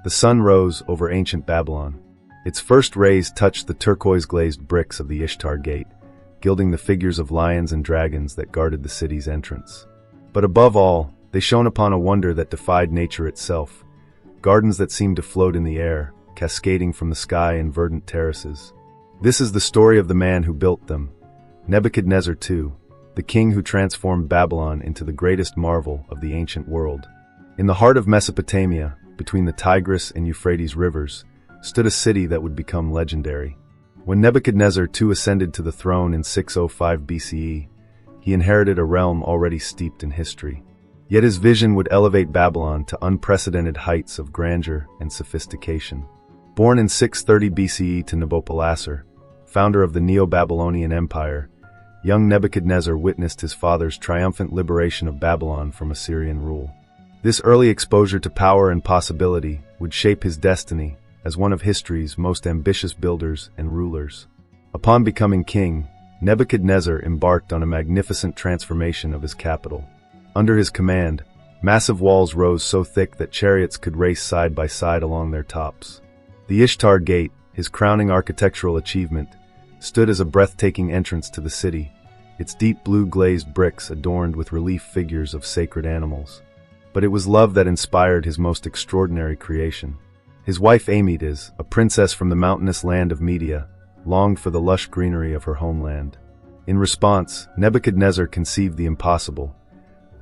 The sun rose over ancient Babylon. Its first rays touched the turquoise-glazed bricks of the Ishtar Gate, gilding the figures of lions and dragons that guarded the city's entrance. But above all, they shone upon a wonder that defied nature itself, gardens that seemed to float in the air, cascading from the sky in verdant terraces. This is the story of the man who built them, Nebuchadnezzar II, the king who transformed Babylon into the greatest marvel of the ancient world. In the heart of Mesopotamia, between the Tigris and Euphrates rivers, stood a city that would become legendary. When Nebuchadnezzar II ascended to the throne in 605 BCE, he inherited a realm already steeped in history. Yet his vision would elevate Babylon to unprecedented heights of grandeur and sophistication. Born in 630 BCE to Nabopolassar, founder of the Neo-Babylonian Empire, young Nebuchadnezzar witnessed his father's triumphant liberation of Babylon from Assyrian rule. This early exposure to power and possibility would shape his destiny as one of history's most ambitious builders and rulers. Upon becoming king, Nebuchadnezzar embarked on a magnificent transformation of his capital. Under his command, massive walls rose so thick that chariots could race side by side along their tops. The Ishtar Gate, his crowning architectural achievement, stood as a breathtaking entrance to the city, its deep blue glazed bricks adorned with relief figures of sacred animals. But it was love that inspired his most extraordinary creation. His wife Amytas, a princess from the mountainous land of Media, longed for the lush greenery of her homeland. In response, Nebuchadnezzar conceived the impossible: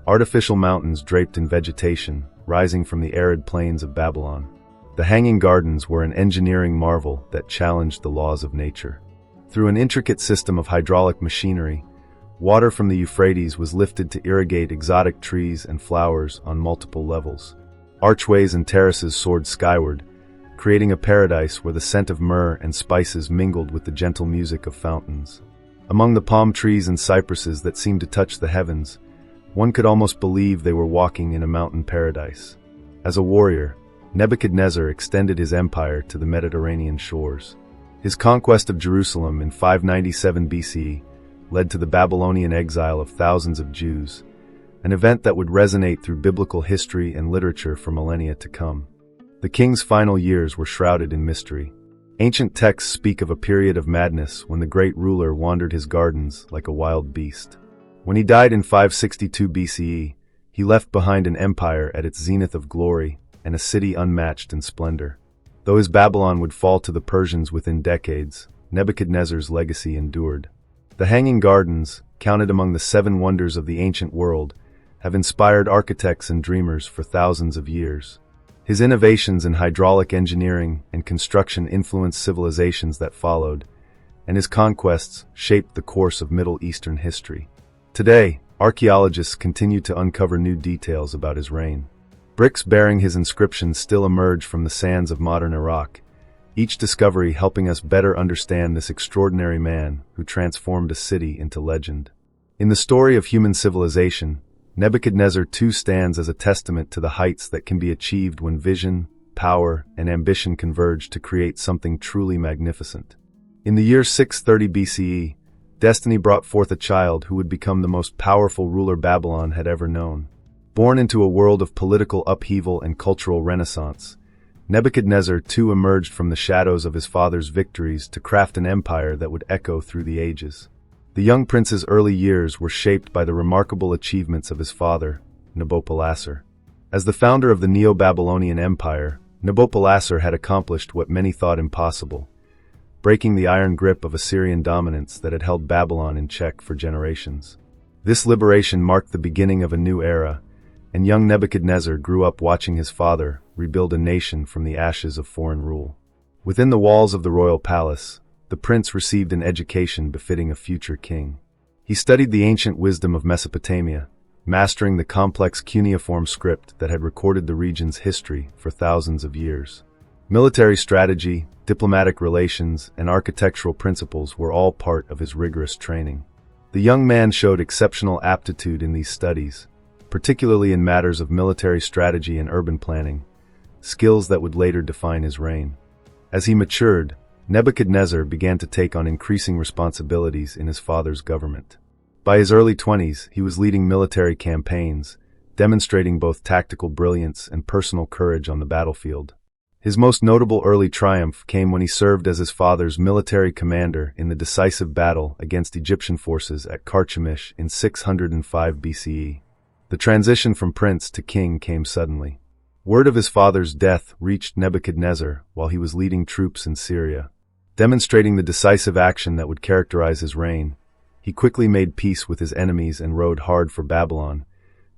artificial mountains draped in vegetation, rising from the arid plains of Babylon. The Hanging Gardens were an engineering marvel that challenged the laws of nature. Through an intricate system of hydraulic machinery, water from the Euphrates was lifted to irrigate exotic trees and flowers on multiple levels. Archways and terraces soared skyward, creating a paradise where the scent of myrrh and spices mingled with the gentle music of fountains. Among the palm trees and cypresses that seemed to touch the heavens, one could almost believe they were walking in a mountain paradise. As a warrior, Nebuchadnezzar extended his empire to the Mediterranean shores. His conquest of Jerusalem in 597 BCE led to the Babylonian exile of thousands of Jews, an event that would resonate through biblical history and literature for millennia to come. The king's final years were shrouded in mystery. Ancient texts speak of a period of madness when the great ruler wandered his gardens like a wild beast. When he died in 562 BCE, he left behind an empire at its zenith of glory and a city unmatched in splendor. Though his Babylon would fall to the Persians within decades, Nebuchadnezzar's legacy endured. The Hanging Gardens, counted among the 7 wonders of the ancient world, have inspired architects and dreamers for thousands of years. His innovations in hydraulic engineering and construction influenced civilizations that followed, and his conquests shaped the course of Middle Eastern history. Today, archaeologists continue to uncover new details about his reign. Bricks bearing his inscriptions still emerge from the sands of modern Iraq, each discovery helping us better understand this extraordinary man who transformed a city into legend. In the story of human civilization, Nebuchadnezzar II stands as a testament to the heights that can be achieved when vision, power, and ambition converge to create something truly magnificent. In the year 630 BCE, destiny brought forth a child who would become the most powerful ruler Babylon had ever known. Born into a world of political upheaval and cultural renaissance, Nebuchadnezzar II emerged from the shadows of his father's victories to craft an empire that would echo through the ages. The young prince's early years were shaped by the remarkable achievements of his father, Nabopolassar. As the founder of the Neo-Babylonian Empire, Nabopolassar had accomplished what many thought impossible, breaking the iron grip of Assyrian dominance that had held Babylon in check for generations. This liberation marked the beginning of a new era, and young Nebuchadnezzar grew up watching his father rebuild a nation from the ashes of foreign rule. Within the walls of the royal palace, the prince received an education befitting a future king. He studied the ancient wisdom of Mesopotamia, mastering the complex cuneiform script that had recorded the region's history for thousands of years. Military strategy, diplomatic relations, and architectural principles were all part of his rigorous training. The young man showed exceptional aptitude in these studies, particularly in matters of military strategy and urban planning, skills that would later define his reign. As he matured, Nebuchadnezzar began to take on increasing responsibilities in his father's government. By his early 20s, he was leading military campaigns, demonstrating both tactical brilliance and personal courage on the battlefield. His most notable early triumph came when he served as his father's military commander in the decisive battle against Egyptian forces at Carchemish in 605 BCE. The transition from prince to king came suddenly. Word of his father's death reached Nebuchadnezzar while he was leading troops in Syria. Demonstrating the decisive action that would characterize his reign, he quickly made peace with his enemies and rode hard for Babylon,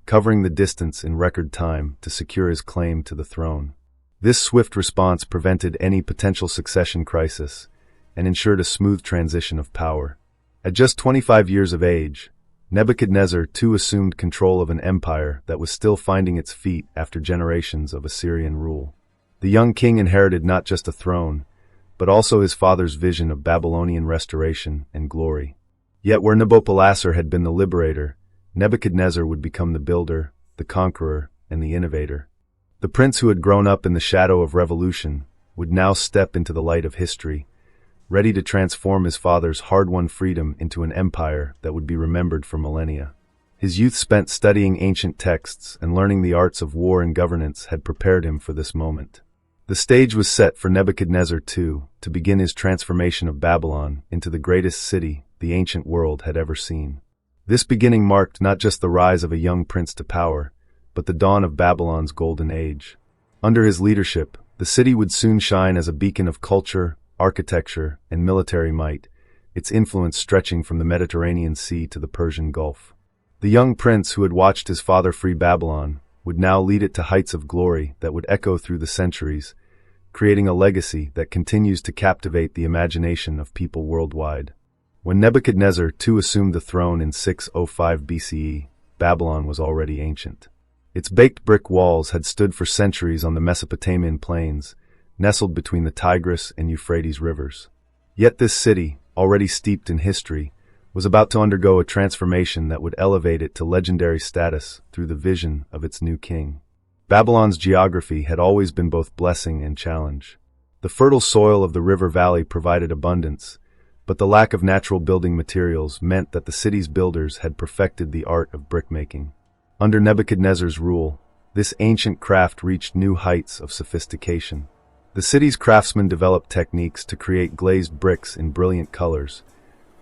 covering the distance in record time to secure his claim to the throne. This swift response prevented any potential succession crisis and ensured a smooth transition of power. At just 25 years of age, Nebuchadnezzar II assumed control of an empire that was still finding its feet after generations of Assyrian rule. The young king inherited not just a throne, but also his father's vision of Babylonian restoration and glory. Yet where Nabopolassar had been the liberator, Nebuchadnezzar would become the builder, the conqueror, and the innovator. The prince who had grown up in the shadow of revolution would now step into the light of history, ready to transform his father's hard-won freedom into an empire that would be remembered for millennia. His youth spent studying ancient texts and learning the arts of war and governance had prepared him for this moment. The stage was set for Nebuchadnezzar II to begin his transformation of Babylon into the greatest city the ancient world had ever seen. This beginning marked not just the rise of a young prince to power, but the dawn of Babylon's golden age. Under his leadership, the city would soon shine as a beacon of culture, architecture, and military might, its influence stretching from the Mediterranean Sea to the Persian Gulf. The young prince who had watched his father free Babylon would now lead it to heights of glory that would echo through the centuries, creating a legacy that continues to captivate the imagination of people worldwide. When Nebuchadnezzar II assumed the throne in 605 BCE, Babylon was already ancient. Its baked brick walls had stood for centuries on the Mesopotamian plains, nestled between the Tigris and Euphrates rivers. Yet this city, already steeped in history, was about to undergo a transformation that would elevate it to legendary status through the vision of its new king. Babylon's geography had always been both blessing and challenge. The fertile soil of the river valley provided abundance, but the lack of natural building materials meant that the city's builders had perfected the art of brickmaking. Under Nebuchadnezzar's rule, this ancient craft reached new heights of sophistication. The city's craftsmen developed techniques to create glazed bricks in brilliant colors,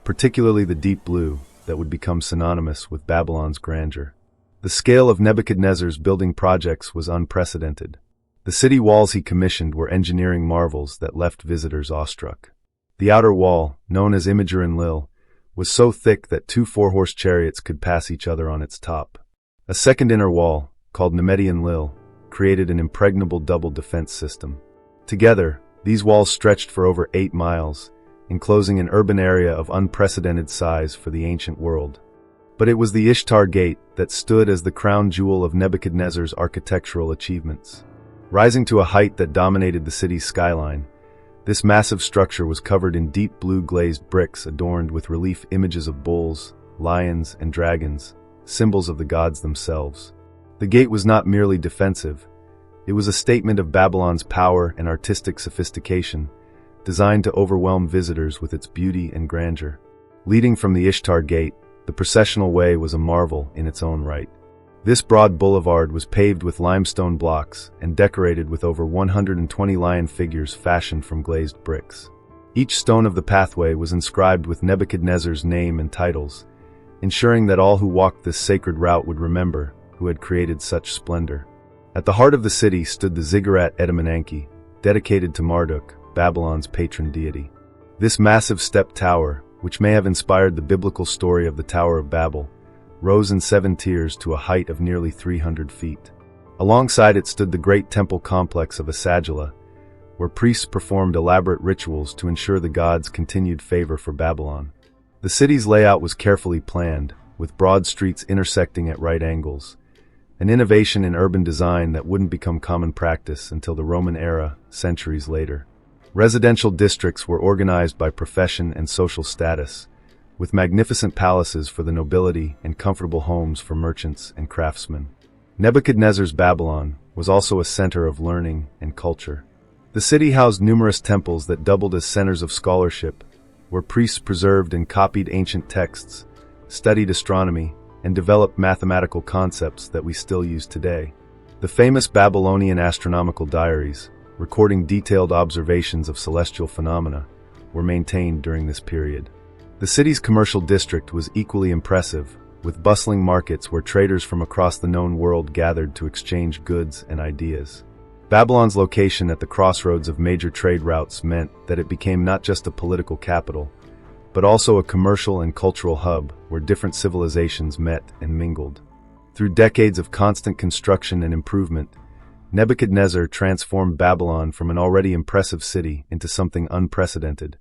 particularly the deep blue that would become synonymous with Babylon's grandeur. The scale of Nebuchadnezzar's building projects was unprecedented. The city walls he commissioned were engineering marvels that left visitors awestruck. The outer wall, known as Imager Enlil, was so thick that 2 4-horse chariots could pass each other on its top. A second inner wall, called Nemedi Enlil, created an impregnable double defense system. Together, these walls stretched for over 8 miles, enclosing an urban area of unprecedented size for the ancient world. But it was the Ishtar Gate that stood as the crown jewel of Nebuchadnezzar's architectural achievements. Rising to a height that dominated the city's skyline, this massive structure was covered in deep blue glazed bricks adorned with relief images of bulls, lions, and dragons, symbols of the gods themselves. The gate was not merely defensive. It was a statement of Babylon's power and artistic sophistication, designed to overwhelm visitors with its beauty and grandeur. Leading from the Ishtar Gate, the processional way was a marvel in its own right. This broad boulevard was paved with limestone blocks and decorated with over 120 lion figures fashioned from glazed bricks. Each stone of the pathway was inscribed with Nebuchadnezzar's name and titles, ensuring that all who walked this sacred route would remember who had created such splendor. At the heart of the city stood the Ziggurat Edamananki, dedicated to Marduk, Babylon's patron deity. This massive step tower, which may have inspired the biblical story of the Tower of Babel, rose in 7 tiers to a height of nearly 300 feet. Alongside it stood the great temple complex of Asagila, where priests performed elaborate rituals to ensure the gods' continued favor for Babylon. The city's layout was carefully planned, with broad streets intersecting at right angles, an innovation in urban design that wouldn't become common practice until the Roman era, centuries later. Residential districts were organized by profession and social status, with magnificent palaces for the nobility and comfortable homes for merchants and craftsmen. Nebuchadnezzar's Babylon was also a center of learning and culture. The city housed numerous temples that doubled as centers of scholarship, where priests preserved and copied ancient texts, studied astronomy, and developed mathematical concepts that we still use today. The famous Babylonian astronomical diaries, recording detailed observations of celestial phenomena, were maintained during this period. The city's commercial district was equally impressive, with bustling markets where traders from across the known world gathered to exchange goods and ideas. Babylon's location at the crossroads of major trade routes meant that it became not just a political capital, but also a commercial and cultural hub where different civilizations met and mingled. Through decades of constant construction and improvement, Nebuchadnezzar transformed Babylon from an already impressive city into something unprecedented,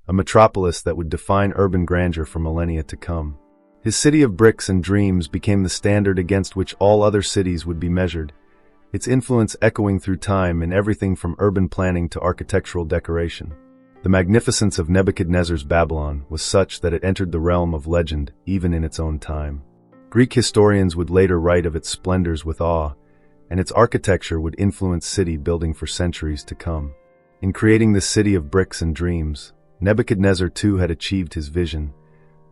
a metropolis that would define urban grandeur for millennia to come. His city of bricks and dreams became the standard against which all other cities would be measured, its influence echoing through time in everything from urban planning to architectural decoration. The magnificence of Nebuchadnezzar's Babylon was such that it entered the realm of legend even in its own time. Greek historians would later write of its splendors with awe, and its architecture would influence city building for centuries to come. In creating this city of bricks and dreams, Nebuchadnezzar II had achieved his vision,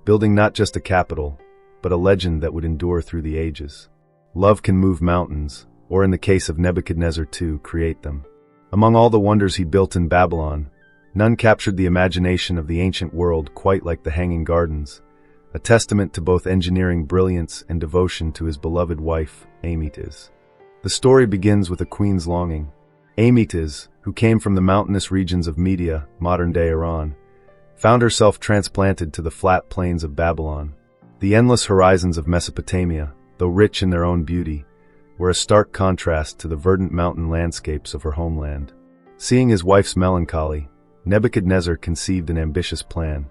building not just a capital, but a legend that would endure through the ages. Love can move mountains, or in the case of Nebuchadnezzar II, create them. Among all the wonders he built in Babylon, none captured the imagination of the ancient world quite like the Hanging Gardens, a testament to both engineering brilliance and devotion to his beloved wife, Amytis. The story begins with a queen's longing. Amytis, who came from the mountainous regions of Media, modern-day Iran, found herself transplanted to the flat plains of Babylon. The endless horizons of Mesopotamia, though rich in their own beauty, were a stark contrast to the verdant mountain landscapes of her homeland. Seeing his wife's melancholy, Nebuchadnezzar conceived an ambitious plan.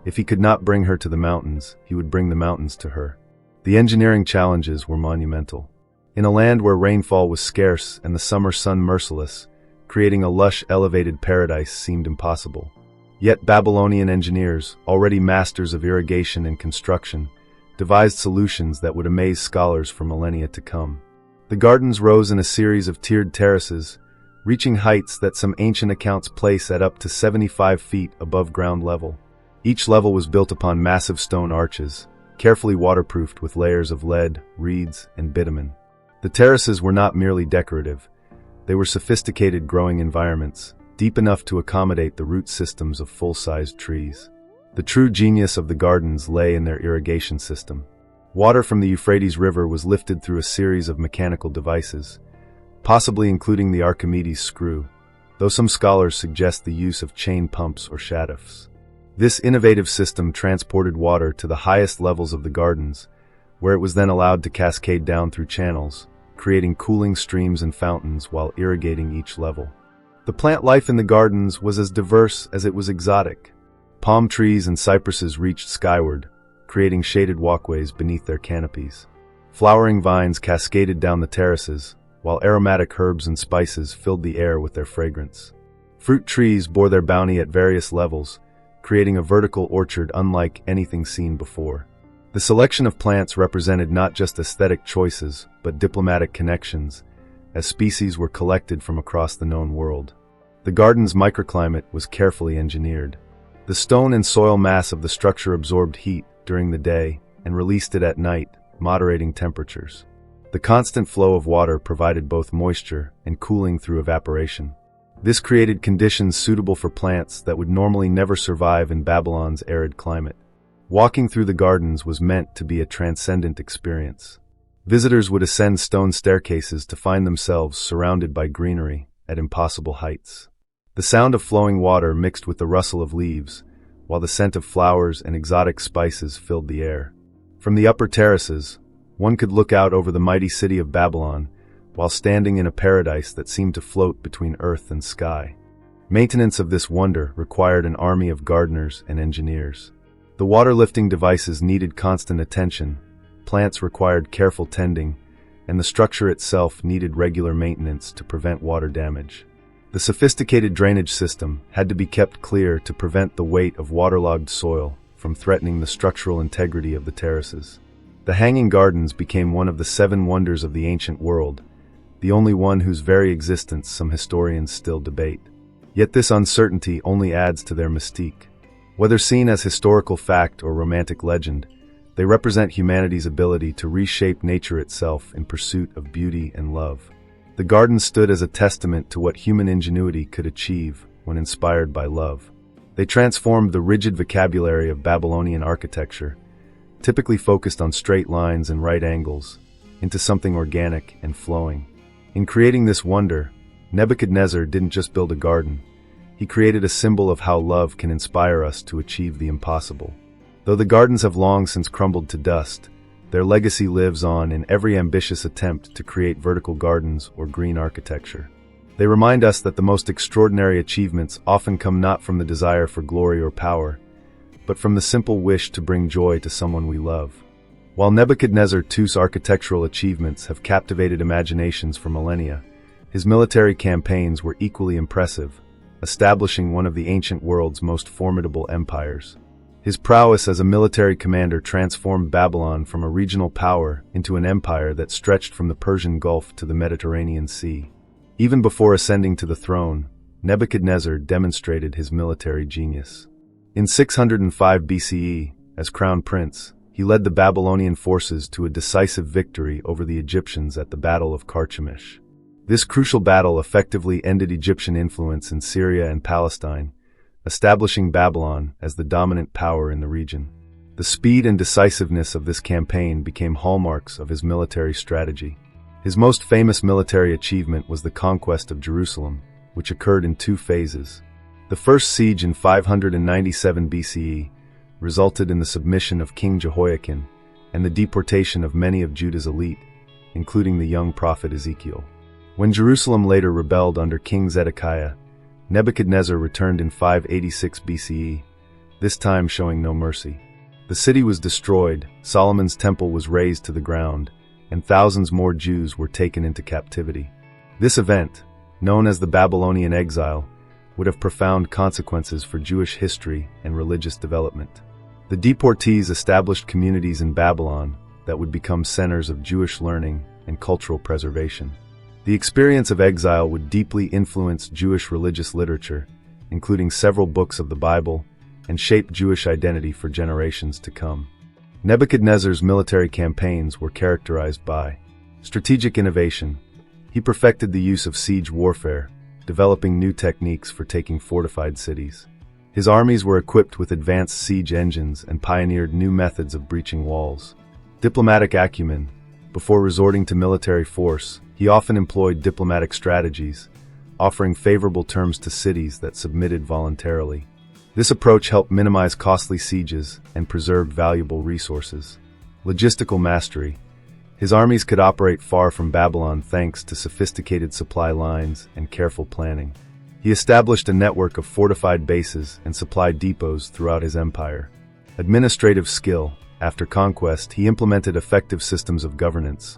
If he could not bring her to the mountains, he would bring the mountains to her. The engineering challenges were monumental. In a land where rainfall was scarce and the summer sun merciless, creating a lush, elevated paradise seemed impossible. Yet Babylonian engineers, already masters of irrigation and construction, devised solutions that would amaze scholars for millennia to come. The gardens rose in a series of tiered terraces, reaching heights that some ancient accounts place at up to 75 feet above ground level. Each level was built upon massive stone arches, carefully waterproofed with layers of lead, reeds, and bitumen. The terraces were not merely decorative. They were sophisticated growing environments, deep enough to accommodate the root systems of full-sized trees. The true genius of the gardens lay in their irrigation system. Water from the Euphrates River was lifted through a series of mechanical devices, possibly including the Archimedes screw, though some scholars suggest the use of chain pumps or shafts. This innovative system transported water to the highest levels of the gardens, where it was then allowed to cascade down through channels, creating cooling streams and fountains while irrigating each level. The plant life in the gardens was as diverse as it was exotic. Palm trees and cypresses reached skyward, creating shaded walkways beneath their canopies. Flowering vines cascaded down the terraces, while aromatic herbs and spices filled the air with their fragrance. Fruit trees bore their bounty at various levels, creating a vertical orchard unlike anything seen before. The selection of plants represented not just aesthetic choices, but diplomatic connections, as species were collected from across the known world. The garden's microclimate was carefully engineered. The stone and soil mass of the structure absorbed heat during the day and released it at night, moderating temperatures. The constant flow of water provided both moisture and cooling through evaporation. This created conditions suitable for plants that would normally never survive in Babylon's arid climate. Walking through the gardens was meant to be a transcendent experience. Visitors would ascend stone staircases to find themselves surrounded by greenery at impossible heights. The sound of flowing water mixed with the rustle of leaves, while the scent of flowers and exotic spices filled the air. From the upper terraces, one could look out over the mighty city of Babylon, while standing in a paradise that seemed to float between earth and sky. Maintenance of this wonder required an army of gardeners and engineers. The water-lifting devices needed constant attention, plants required careful tending, and the structure itself needed regular maintenance to prevent water damage. The sophisticated drainage system had to be kept clear to prevent the weight of waterlogged soil from threatening the structural integrity of the terraces. The Hanging Gardens became one of the 7 wonders of the ancient world, the only one whose very existence some historians still debate. Yet this uncertainty only adds to their mystique. Whether seen as historical fact or romantic legend, they represent humanity's ability to reshape nature itself in pursuit of beauty and love. The gardens stood as a testament to what human ingenuity could achieve when inspired by love. They transformed the rigid vocabulary of Babylonian architecture, typically focused on straight lines and right angles, into something organic and flowing. In creating this wonder, Nebuchadnezzar didn't just build a garden. He created a symbol of how love can inspire us to achieve the impossible. Though the gardens have long since crumbled to dust, their legacy lives on in every ambitious attempt to create vertical gardens or green architecture. They remind us that the most extraordinary achievements often come not from the desire for glory or power, but from the simple wish to bring joy to someone we love. While Nebuchadnezzar II's architectural achievements have captivated imaginations for millennia, his military campaigns were equally impressive, establishing one of the ancient world's most formidable empires. His prowess as a military commander transformed Babylon from a regional power into an empire that stretched from the Persian Gulf to the Mediterranean Sea. Even before ascending to the throne, Nebuchadnezzar demonstrated his military genius. In 605 BCE, as crown prince, he led the Babylonian forces to a decisive victory over the Egyptians at the Battle of Carchemish. This crucial battle effectively ended Egyptian influence in Syria and Palestine, establishing Babylon as the dominant power in the region. The speed and decisiveness of this campaign became hallmarks of his military strategy. His most famous military achievement was the conquest of Jerusalem, which occurred in two phases. The first siege in 597 BCE resulted in the submission of King Jehoiakim and the deportation of many of Judah's elite, including the young prophet Ezekiel. When Jerusalem later rebelled under King Zedekiah, Nebuchadnezzar returned in 586 BCE, this time showing no mercy. The city was destroyed, Solomon's temple was razed to the ground, and thousands more Jews were taken into captivity. This event, known as the Babylonian exile, would have profound consequences for Jewish history and religious development. The deportees established communities in Babylon that would become centers of Jewish learning and cultural preservation. The experience of exile would deeply influence Jewish religious literature, including several books of the Bible, and shape Jewish identity for generations to come. Nebuchadnezzar's military campaigns were characterized by strategic innovation. He perfected the use of siege warfare, developing new techniques for taking fortified cities. His armies were equipped with advanced siege engines and pioneered new methods of breaching walls. Diplomatic acumen. Before resorting to military force, he often employed diplomatic strategies, offering favorable terms to cities that submitted voluntarily. This approach helped minimize costly sieges and preserved valuable resources. Logistical mastery. His armies could operate far from Babylon thanks to sophisticated supply lines and careful planning. He established a network of fortified bases and supply depots throughout his empire. Administrative skill. After conquest, he implemented effective systems of governance,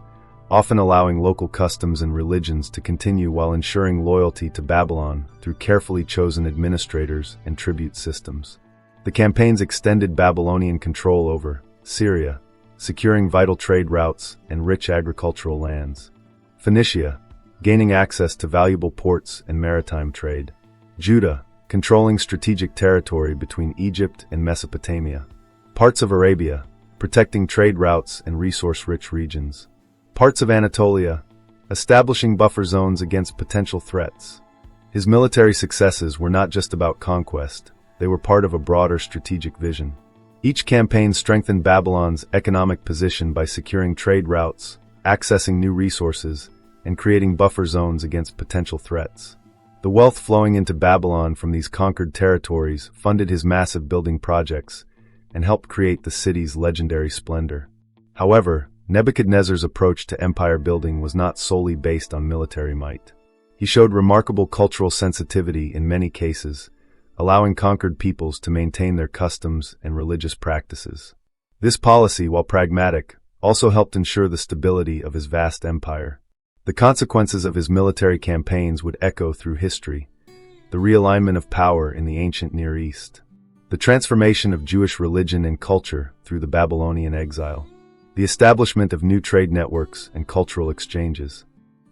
often allowing local customs and religions to continue while ensuring loyalty to Babylon through carefully chosen administrators and tribute systems. The campaigns extended Babylonian control over Syria, securing vital trade routes and rich agricultural lands. Phoenicia, gaining access to valuable ports and maritime trade. Judah, controlling strategic territory between Egypt and Mesopotamia. Parts of Arabia, protecting trade routes and resource-rich regions. Parts of Anatolia, establishing buffer zones against potential threats. His military successes were not just about conquest, they were part of a broader strategic vision. Each campaign strengthened Babylon's economic position by securing trade routes, accessing new resources, and creating buffer zones against potential threats. The wealth flowing into Babylon from these conquered territories funded his massive building projects and helped create the city's legendary splendor. However, Nebuchadnezzar's approach to empire building was not solely based on military might. He showed remarkable cultural sensitivity in many cases, allowing conquered peoples to maintain their customs and religious practices. This policy, while pragmatic, also helped ensure the stability of his vast empire. The consequences of his military campaigns would echo through history: the realignment of power in the ancient Near East, the transformation of Jewish religion and culture through the Babylonian exile, the establishment of new trade networks and cultural exchanges.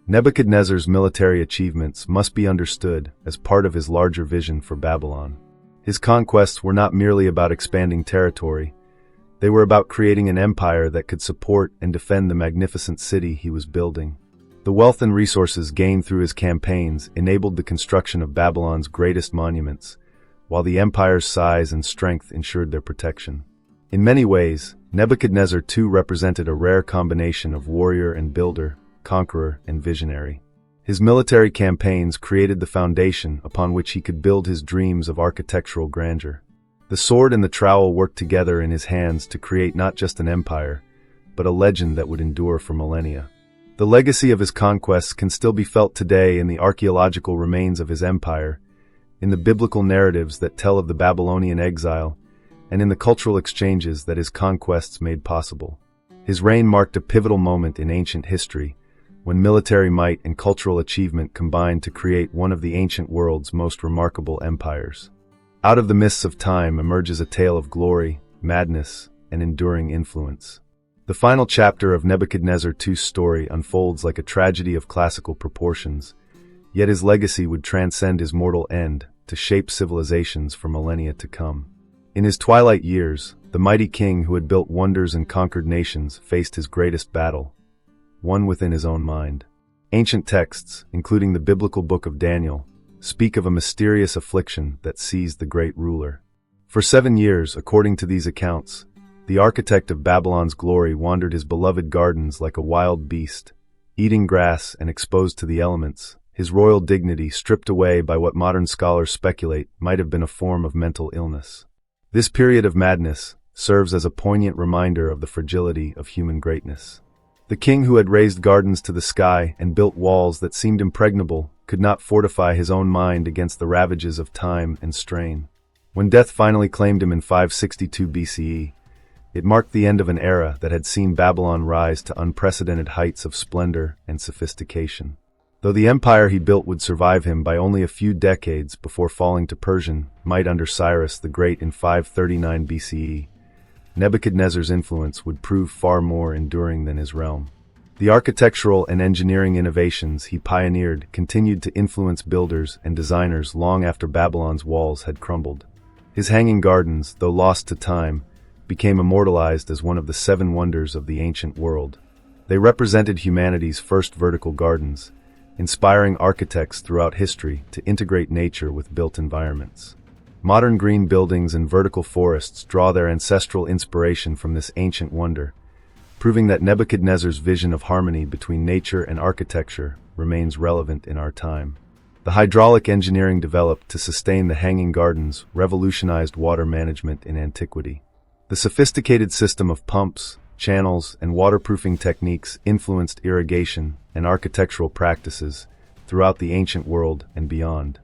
Nebuchadnezzar's military achievements must be understood as part of his larger vision for Babylon. His conquests were not merely about expanding territory, they were about creating an empire that could support and defend the magnificent city he was building. The wealth and resources gained through his campaigns enabled the construction of Babylon's greatest monuments, while the empire's size and strength ensured their protection. In many ways, Nebuchadnezzar II represented a rare combination of warrior and builder, conqueror and visionary. His military campaigns created the foundation upon which he could build his dreams of architectural grandeur. The sword and the trowel worked together in his hands to create not just an empire, but a legend that would endure for millennia. The legacy of his conquests can still be felt today in the archaeological remains of his empire, in the biblical narratives that tell of the Babylonian exile, and in the cultural exchanges that his conquests made possible. His reign marked a pivotal moment in ancient history, when military might and cultural achievement combined to create one of the ancient world's most remarkable empires. Out of the mists of time emerges a tale of glory, madness, and enduring influence. The final chapter of Nebuchadnezzar II's story unfolds like a tragedy of classical proportions, yet his legacy would transcend his mortal end to shape civilizations for millennia to come. In his twilight years, the mighty king who had built wonders and conquered nations faced his greatest battle, one within his own mind. Ancient texts, including the biblical book of Daniel, speak of a mysterious affliction that seized the great ruler. For 7 years, according to these accounts, the architect of Babylon's glory wandered his beloved gardens like a wild beast, eating grass and exposed to the elements, his royal dignity stripped away by what modern scholars speculate might have been a form of mental illness. This period of madness serves as a poignant reminder of the fragility of human greatness. The king who had raised gardens to the sky and built walls that seemed impregnable could not fortify his own mind against the ravages of time and strain. When death finally claimed him in 562 BCE, it marked the end of an era that had seen Babylon rise to unprecedented heights of splendor and sophistication. Though the empire he built would survive him by only a few decades before falling to Persian might under Cyrus the Great in 539 BCE, Nebuchadnezzar's influence would prove far more enduring than his realm. The architectural and engineering innovations he pioneered continued to influence builders and designers long after Babylon's walls had crumbled. His hanging gardens, though lost to time, became immortalized as one of the 7 wonders of the ancient world. They represented humanity's first vertical gardens, inspiring architects throughout history to integrate nature with built environments. Modern green buildings and vertical forests draw their ancestral inspiration from this ancient wonder, proving that Nebuchadnezzar's vision of harmony between nature and architecture remains relevant in our time. The hydraulic engineering developed to sustain the hanging gardens revolutionized water management in antiquity. The sophisticated system of pumps, channels, and waterproofing techniques influenced irrigation and architectural practices throughout the ancient world and beyond.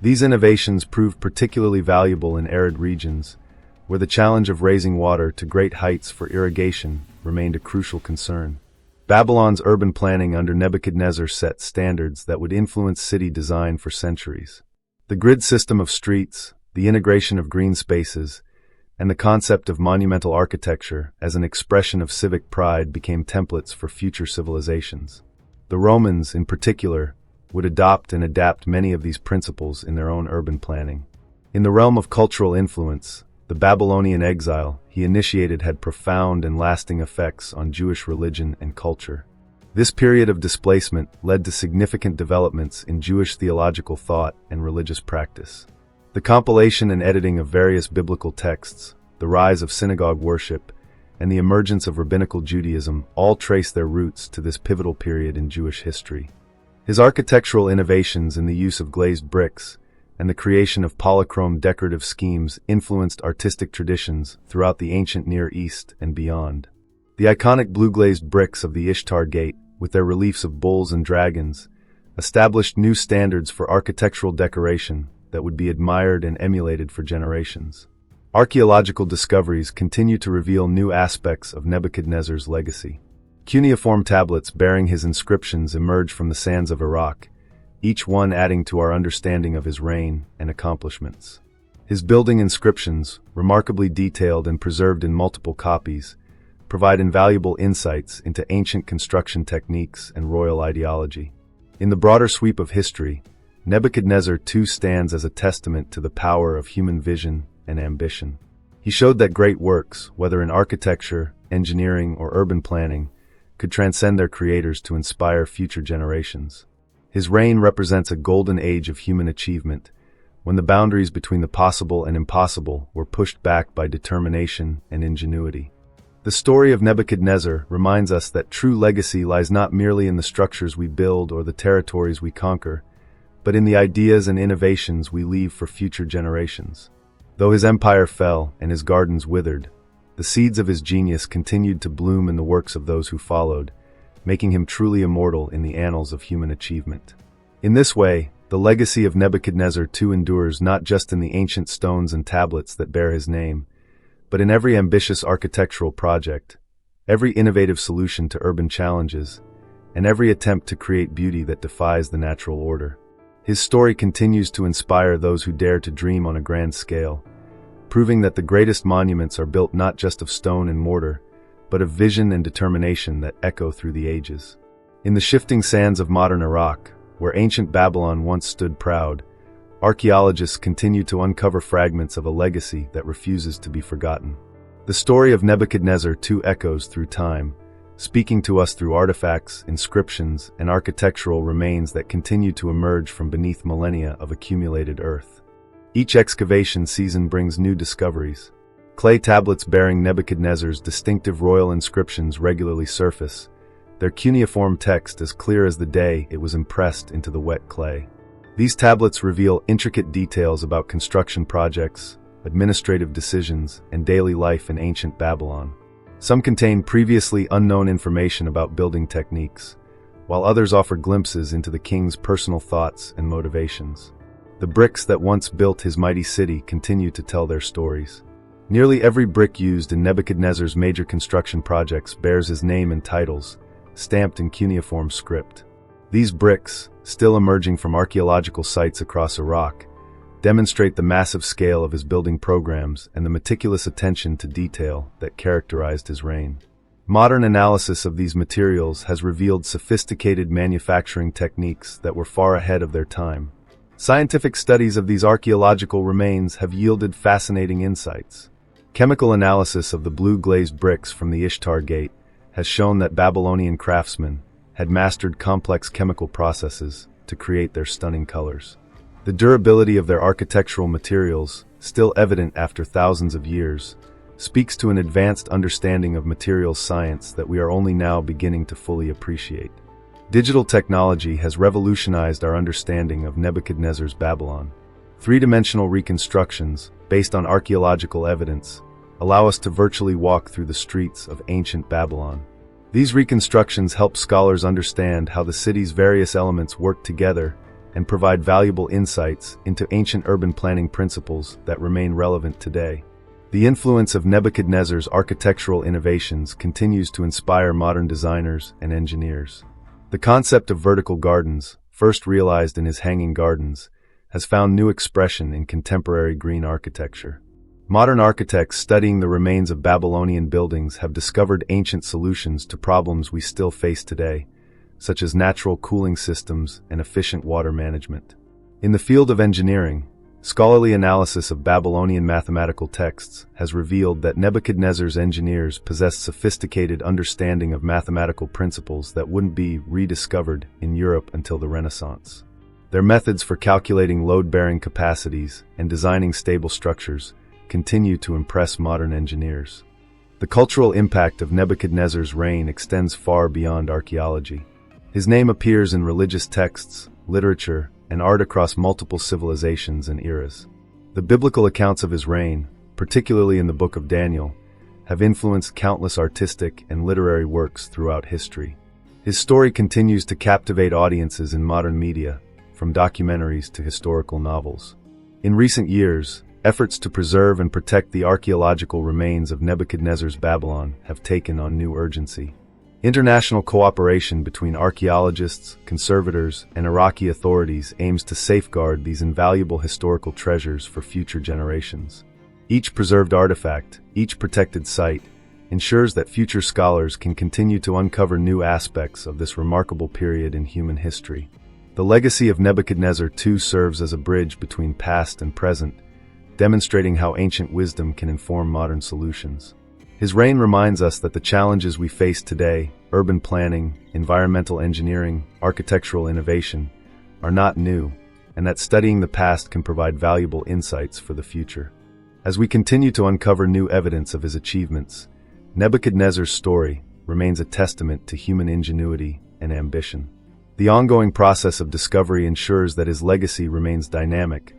These innovations proved particularly valuable in arid regions, where the challenge of raising water to great heights for irrigation remained a crucial concern. Babylon's urban planning under Nebuchadnezzar set standards that would influence city design for centuries. The grid system of streets, the integration of green spaces, and the concept of monumental architecture as an expression of civic pride became templates for future civilizations. The Romans, in particular, would adopt and adapt many of these principles in their own urban planning. In the realm of cultural influence, the Babylonian exile he initiated had profound and lasting effects on Jewish religion and culture. This period of displacement led to significant developments in Jewish theological thought and religious practice. The compilation and editing of various biblical texts, the rise of synagogue worship, and the emergence of rabbinical Judaism all trace their roots to this pivotal period in Jewish history. His architectural innovations in the use of glazed bricks and the creation of polychrome decorative schemes influenced artistic traditions throughout the ancient Near East and beyond. The iconic blue-glazed bricks of the Ishtar Gate, with their reliefs of bulls and dragons, established new standards for architectural decoration that would be admired and emulated for generations. Archaeological discoveries continue to reveal new aspects of Nebuchadnezzar's legacy. Cuneiform tablets bearing his inscriptions emerge from the sands of Iraq, each one adding to our understanding of his reign and accomplishments. His building inscriptions, remarkably detailed and preserved in multiple copies, provide invaluable insights into ancient construction techniques and royal ideology. In the broader sweep of history, Nebuchadnezzar II stands as a testament to the power of human vision and ambition. He showed that great works, whether in architecture, engineering, or urban planning, could transcend their creators to inspire future generations. His reign represents a golden age of human achievement, when the boundaries between the possible and impossible were pushed back by determination and ingenuity. The story of Nebuchadnezzar reminds us that true legacy lies not merely in the structures we build or the territories we conquer, but in the ideas and innovations we leave for future generations. Though his empire fell and his gardens withered, the seeds of his genius continued to bloom in the works of those who followed, making him truly immortal in the annals of human achievement. In this way, the legacy of Nebuchadnezzar II endures not just in the ancient stones and tablets that bear his name, but in every ambitious architectural project, every innovative solution to urban challenges, and every attempt to create beauty that defies the natural order. His story continues to inspire those who dare to dream on a grand scale, proving that the greatest monuments are built not just of stone and mortar, but of vision and determination that echo through the ages. In the shifting sands of modern Iraq, where ancient Babylon once stood proud, archaeologists continue to uncover fragments of a legacy that refuses to be forgotten. The story of Nebuchadnezzar II echoes through time, speaking to us through artifacts, inscriptions, and architectural remains that continue to emerge from beneath millennia of accumulated earth. Each excavation season brings new discoveries. Clay tablets bearing Nebuchadnezzar's distinctive royal inscriptions regularly surface, their cuneiform text as clear as the day it was impressed into the wet clay. These tablets reveal intricate details about construction projects, administrative decisions, and daily life in ancient Babylon. Some contain previously unknown information about building techniques, while others offer glimpses into the king's personal thoughts and motivations. The bricks that once built his mighty city continue to tell their stories. Nearly every brick used in Nebuchadnezzar's major construction projects bears his name and titles, stamped in cuneiform script. These bricks, still emerging from archaeological sites across Iraq, demonstrate the massive scale of his building programs and the meticulous attention to detail that characterized his reign. Modern analysis of these materials has revealed sophisticated manufacturing techniques that were far ahead of their time. Scientific studies of these archaeological remains have yielded fascinating insights. Chemical analysis of the blue-glazed bricks from the Ishtar Gate has shown that Babylonian craftsmen had mastered complex chemical processes to create their stunning colors. The durability of their architectural materials, still evident after thousands of years, speaks to an advanced understanding of materials science that we are only now beginning to fully appreciate. Digital technology has revolutionized our understanding of Nebuchadnezzar's Babylon. Three-dimensional reconstructions, based on archaeological evidence, allow us to virtually walk through the streets of ancient Babylon. These reconstructions help scholars understand how the city's various elements work together and provide valuable insights into ancient urban planning principles that remain relevant today. The influence of Nebuchadnezzar's architectural innovations continues to inspire modern designers and engineers. The concept of vertical gardens, first realized in his hanging gardens, has found new expression in contemporary green architecture. Modern architects studying the remains of Babylonian buildings have discovered ancient solutions to problems we still face today, such as natural cooling systems and efficient water management. In the field of engineering, scholarly analysis of Babylonian mathematical texts has revealed that Nebuchadnezzar's engineers possessed sophisticated understanding of mathematical principles that wouldn't be rediscovered in Europe until the Renaissance. Their methods for calculating load-bearing capacities and designing stable structures continue to impress modern engineers. The cultural impact of Nebuchadnezzar's reign extends far beyond archaeology. His name appears in religious texts, literature, and art across multiple civilizations and eras. The biblical accounts of his reign, particularly in the Book of Daniel, have influenced countless artistic and literary works throughout history. His story continues to captivate audiences in modern media, from documentaries to historical novels. In recent years, efforts to preserve and protect the archaeological remains of Nebuchadnezzar's Babylon have taken on new urgency. International cooperation between archaeologists, conservators, and Iraqi authorities aims to safeguard these invaluable historical treasures for future generations. Each preserved artifact, each protected site, ensures that future scholars can continue to uncover new aspects of this remarkable period in human history. The legacy of Nebuchadnezzar II serves as a bridge between past and present, demonstrating how ancient wisdom can inform modern solutions. His reign reminds us that the challenges we face today, urban planning, environmental engineering, architectural innovation, are not new, and that studying the past can provide valuable insights for the future. As we continue to uncover new evidence of his achievements, Nebuchadnezzar's story remains a testament to human ingenuity and ambition. The ongoing process of discovery ensures that his legacy remains dynamic,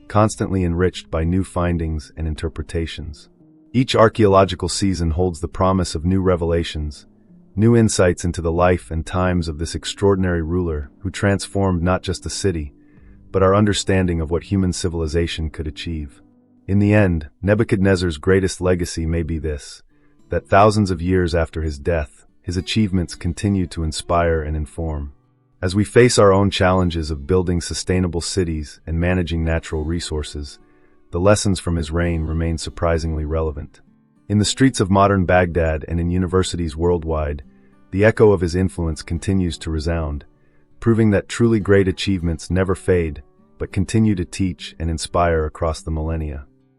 constantly enriched by new findings and interpretations. Each archaeological season holds the promise of new revelations, new insights into the life and times of this extraordinary ruler who transformed not just a city, but our understanding of what human civilization could achieve. In the end, Nebuchadnezzar's greatest legacy may be this: that thousands of years after his death, his achievements continue to inspire and inform. As we face our own challenges of building sustainable cities and managing natural resources, the lessons from his reign remain surprisingly relevant. In the streets of modern Baghdad and in universities worldwide, the echo of his influence continues to resound, proving that truly great achievements never fade, but continue to teach and inspire across the millennia.